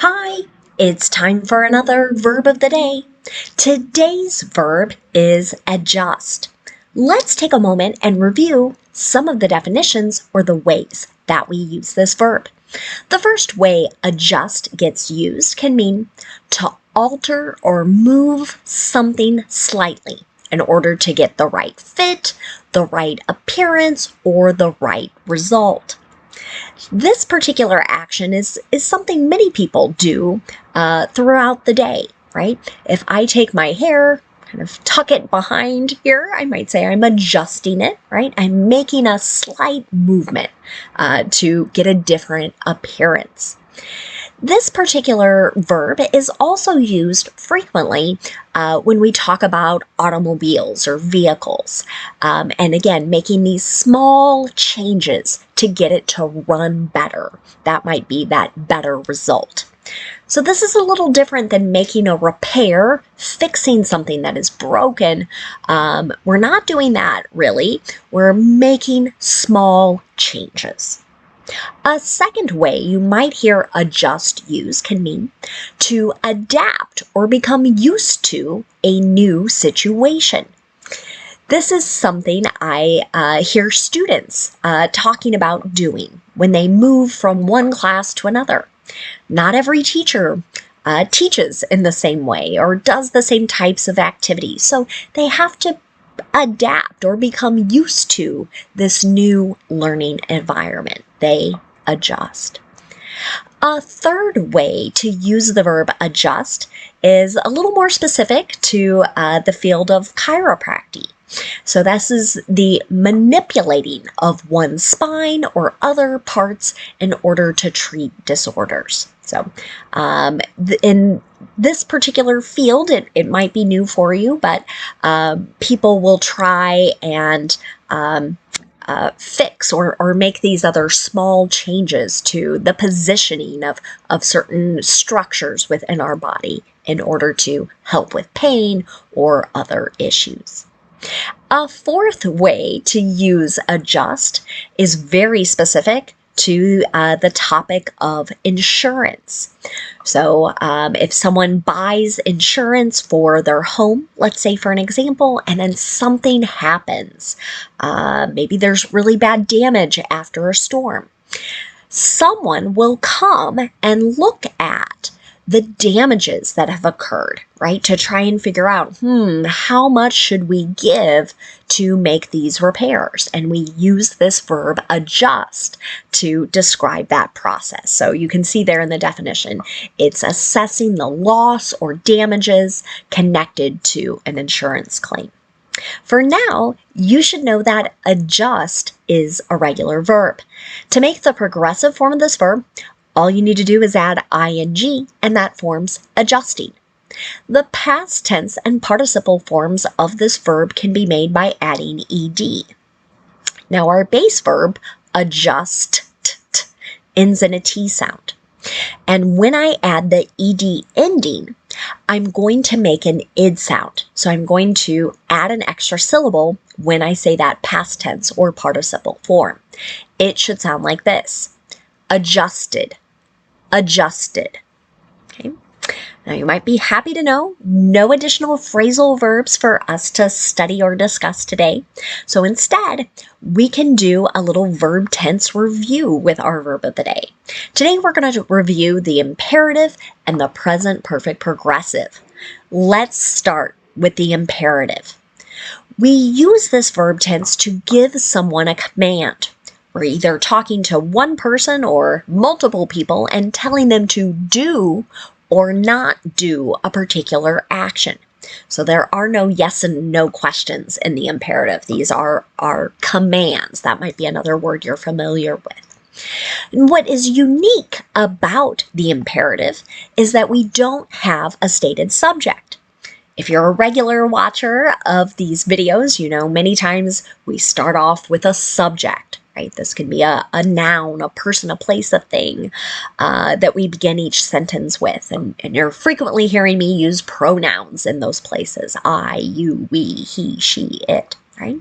Hi, it's time for another verb of the day. Today's verb is adjust. Let's take a moment and review some of the definitions or the ways that we use this verb. The first way adjust gets used can mean to alter or move something slightly in order to get the right fit, the right appearance, or the right result. This particular action is something many people do throughout the day, right? If I take my hair, kind of tuck it behind here, I might say I'm adjusting it, right? I'm making a slight movement to get a different appearance. This particular verb is also used frequently when we talk about automobiles or vehicles. And again, making these small changes to get it to run better. That might be that better result. So this is a little different than making a repair, fixing something that is broken. We're not doing that really. We're making small changes. A second way you might hear adjust used can mean to adapt or become used to a new situation. This is something I hear students talking about doing when they move from one class to another. Not every teacher teaches in the same way or does the same types of activities, so they have to adapt or become used to this new learning environment. They adjust. A third way to use the verb adjust is a little more specific to the field of chiropractic. So this is the manipulating of one's spine or other parts in order to treat disorders. So in this particular field, it might be new for you, but people will try and fix or make these other small changes to the positioning of certain structures within our body in order to help with pain or other issues. A fourth way to use adjust is very specific to the topic of insurance. So if someone buys insurance for their home, let's say for an example, and then something happens, maybe there's really bad damage after a storm, someone will come and look at the damages that have occurred, right? To try and figure out, how much should we give to make these repairs? And we use this verb adjust to describe that process. So you can see there in the definition, it's assessing the loss or damages connected to an insurance claim. For now, you should know that adjust is a regular verb. To make the progressive form of this verb, all you need to do is add ing, and that forms adjusting. The past tense and participle forms of this verb can be made by adding ed. Now our base verb, adjust, ends in a T sound. And when I add the ed ending, I'm going to make an id sound. So I'm going to add an extra syllable when I say that past tense or participle form. It should sound like this: adjusted, adjusted. Okay. Now you might be happy to know no additional phrasal verbs for us to study or discuss today. So instead, we can do a little verb tense review with our verb of the day. Today we're going to review the imperative and the present perfect progressive. Let's start with the imperative. We use this verb tense to give someone a command. We're either talking to one person or multiple people and telling them to do or not do a particular action. So there are no yes and no questions in the imperative. These are commands. That might be another word you're familiar with. And what is unique about the imperative is that we don't have a stated subject. If you're a regular watcher of these videos, you know many times we start off with a subject, right? This could be a noun, a person, a place, a thing that we begin each sentence with. And you're frequently hearing me use pronouns in those places: I, you, we, he, she, it, right?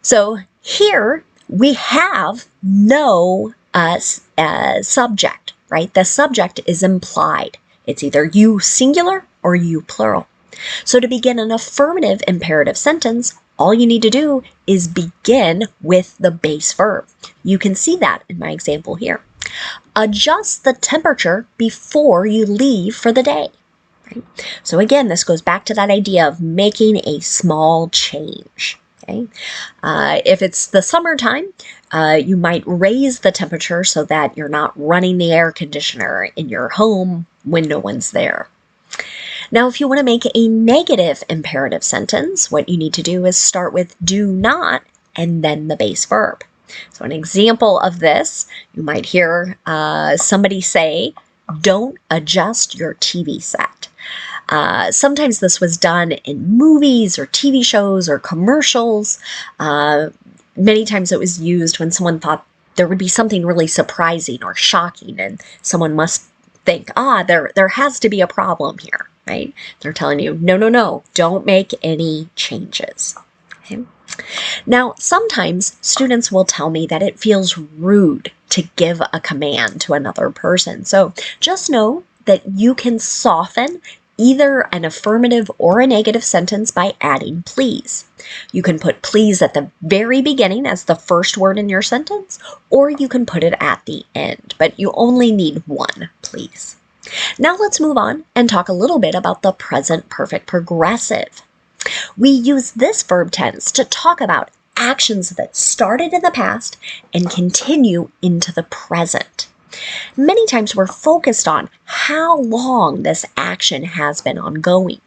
So here we have no subject, right? The subject is implied. It's either you singular or you plural. So to begin an affirmative imperative sentence, all you need to do is begin with the base verb. You can see that in my example here. Adjust the temperature before you leave for the day. Right? So again, this goes back to that idea of making a small change. Okay? If it's the summertime, you might raise the temperature so that you're not running the air conditioner in your home when no one's there. Now, if you want to make a negative imperative sentence, what you need to do is start with do not and then the base verb. So an example of this, you might hear somebody say, don't adjust your TV set. Sometimes this was done in movies or TV shows or commercials. Many times it was used when someone thought there would be something really surprising or shocking, and someone must think, there has to be a problem here, right? They're telling you, no, don't make any changes. Okay? Now, sometimes students will tell me that it feels rude to give a command to another person. So just know that you can soften either an affirmative or a negative sentence by adding please. You can put please at the very beginning as the first word in your sentence, or you can put it at the end, but you only need one please. Now let's move on and talk a little bit about the present perfect progressive. We use this verb tense to talk about actions that started in the past and continue into the present. Many times we're focused on how long this action has been ongoing.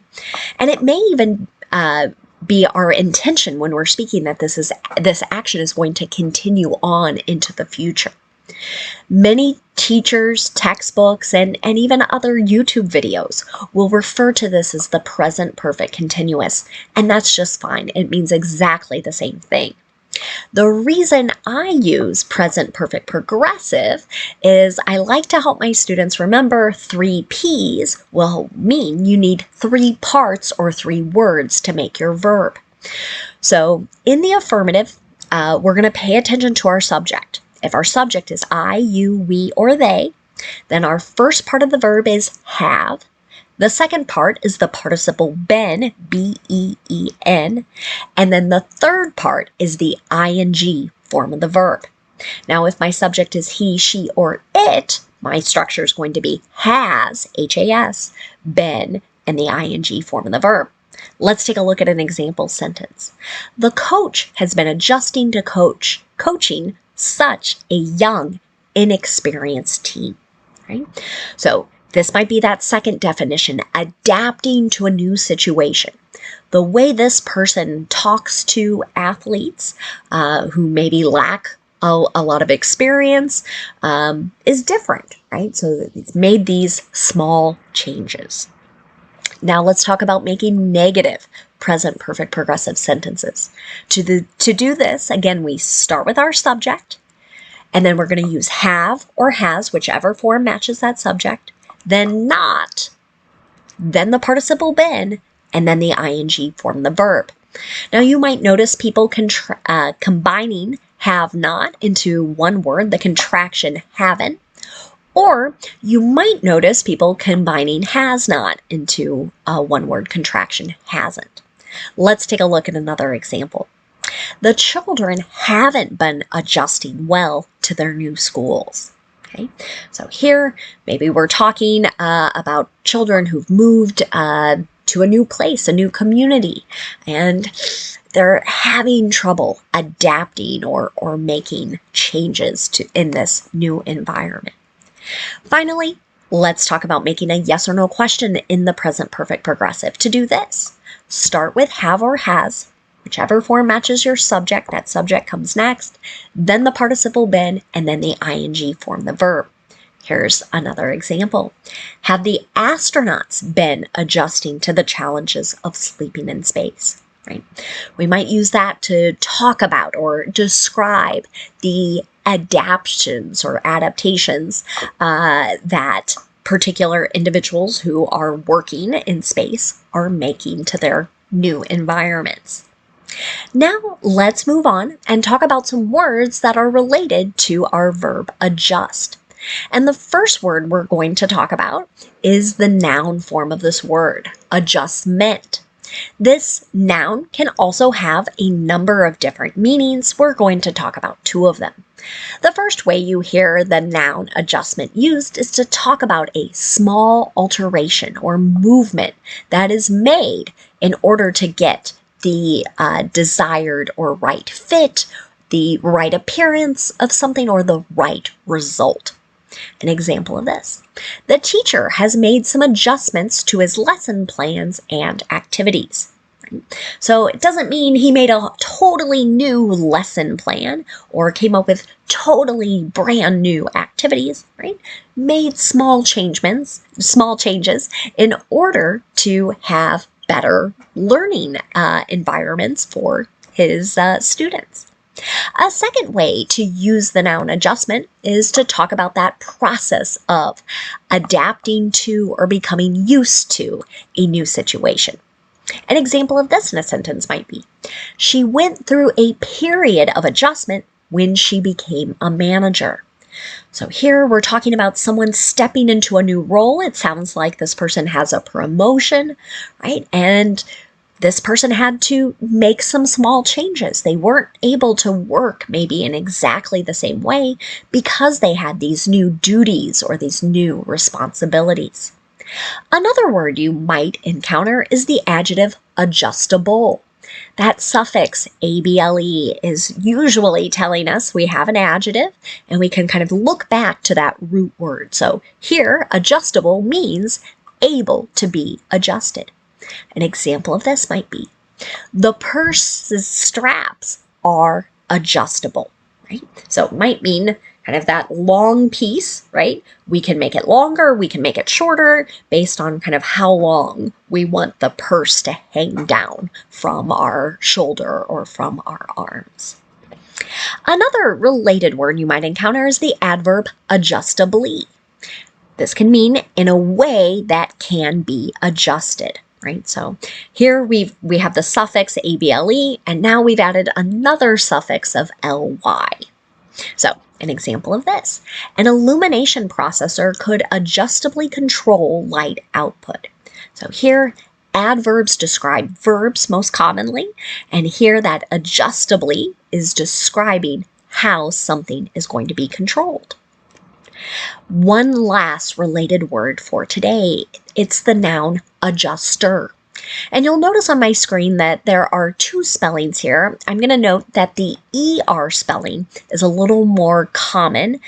And it may even be our intention when we're speaking that this action is going to continue on into the future. Many teachers, textbooks, and even other YouTube videos will refer to this as the present perfect continuous, and that's just fine. It means exactly the same thing. The reason I use present perfect progressive is I like to help my students remember 3 P's will mean you need 3 parts or 3 words to make your verb. So in the affirmative, we're going to pay attention to our subject. If our subject is I, you, we, or they, then our first part of the verb is have. The second part is the participle been, B-E-E-N, and then the third part is the ing form of the verb. Now, if my subject is he, she, or it, my structure is going to be has, H-A-S, been, and the ing form of the verb. Let's take a look at an example sentence. The coach has been adjusting to coaching such a young, inexperienced team. Right? So this might be that second definition, adapting to a new situation. The way this person talks to athletes who maybe lack a lot of experience is different, right? So it's made these small changes. Now let's talk about making negative present perfect progressive sentences. To do this, again, we start with our subject, and then we're going to use have or has, whichever form matches that subject, then not, then the participle been, and then the ing form the verb. Now you might notice people combining have not into one word, the contraction haven't, or you might notice people combining has not into a one-word contraction hasn't. Let's take a look at another example. The children haven't been adjusting well to their new schools. Okay, so here maybe we're talking about children who've moved to a new place, a new community, and they're having trouble adapting or making changes in this new environment. Finally, let's talk about making a yes or no question in the present perfect progressive. To do this, start with have or has, whichever form matches your subject, that subject comes next, then the participle been, and then the ing form the verb. Here's another example. Have the astronauts been adjusting to the challenges of sleeping in space? Right? We might use that to talk about or describe the adaptations that particular individuals who are working in space are making to their new environments. Now let's move on and talk about some words that are related to our verb adjust. And the first word we're going to talk about is the noun form of this word, adjustment. This noun can also have a number of different meanings. We're going to talk about two of them. The first way you hear the noun adjustment used is to talk about a small alteration or movement that is made in order to get the desired or right fit, the right appearance of something, or the right result. An example of this: the teacher has made some adjustments to his lesson plans and activities. So it doesn't mean he made a totally new lesson plan or came up with totally brand new activities, right? Made small changes in order to have better learning environments for his students. A second way to use the noun adjustment is to talk about that process of adapting to or becoming used to a new situation. An example of this in a sentence might be, she went through a period of adjustment when she became a manager. So here we're talking about someone stepping into a new role. It sounds like this person has a promotion, right? And this person had to make some small changes. They weren't able to work maybe in exactly the same way because they had these new duties or these new responsibilities. Another word you might encounter is the adjective adjustable. That suffix able is usually telling us we have an adjective, and we can kind of look back to that root word. So here, adjustable means able to be adjusted. An example of this might be, the purse's straps are adjustable, right? So it might mean kind of that long piece, right? We can make it longer, we can make it shorter based on kind of how long we want the purse to hang down from our shoulder or from our arms. Another related word you might encounter is the adverb adjustably. This can mean in a way that can be adjusted, right? So here we have the suffix able, and now we've added another suffix of ly. So an example of this: an illumination processor could adjustably control light output. So here, adverbs describe verbs most commonly, and here that adjustably is describing how something is going to be controlled. One last related word for today, it's the noun adjuster. And you'll notice on my screen that there are two spellings here. I'm going to note that the ER spelling is a little more common.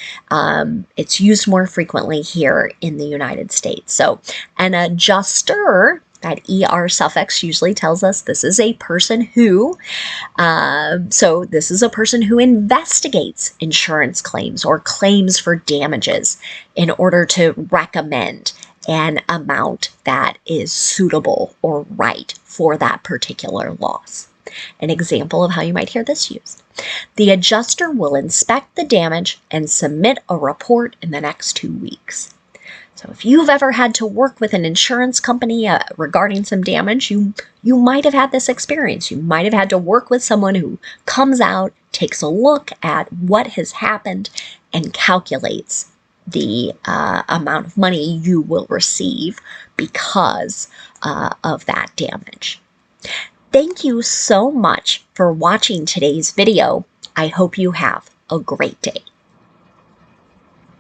It's used more frequently here in the United States. So an adjuster, that ER suffix usually tells us this is a person who, this is a person who investigates insurance claims or claims for damages in order to recommend an amount that is suitable or right for that particular loss. An example of how you might hear this used: the adjuster will inspect the damage and submit a report in the next 2 weeks. So if you've ever had to work with an insurance company regarding some damage, you might have had this experience. You might have had to work with someone who comes out, takes a look at what has happened, and calculates the amount of money you will receive because of that damage. Thank you so much for watching today's video. I hope you have a great day.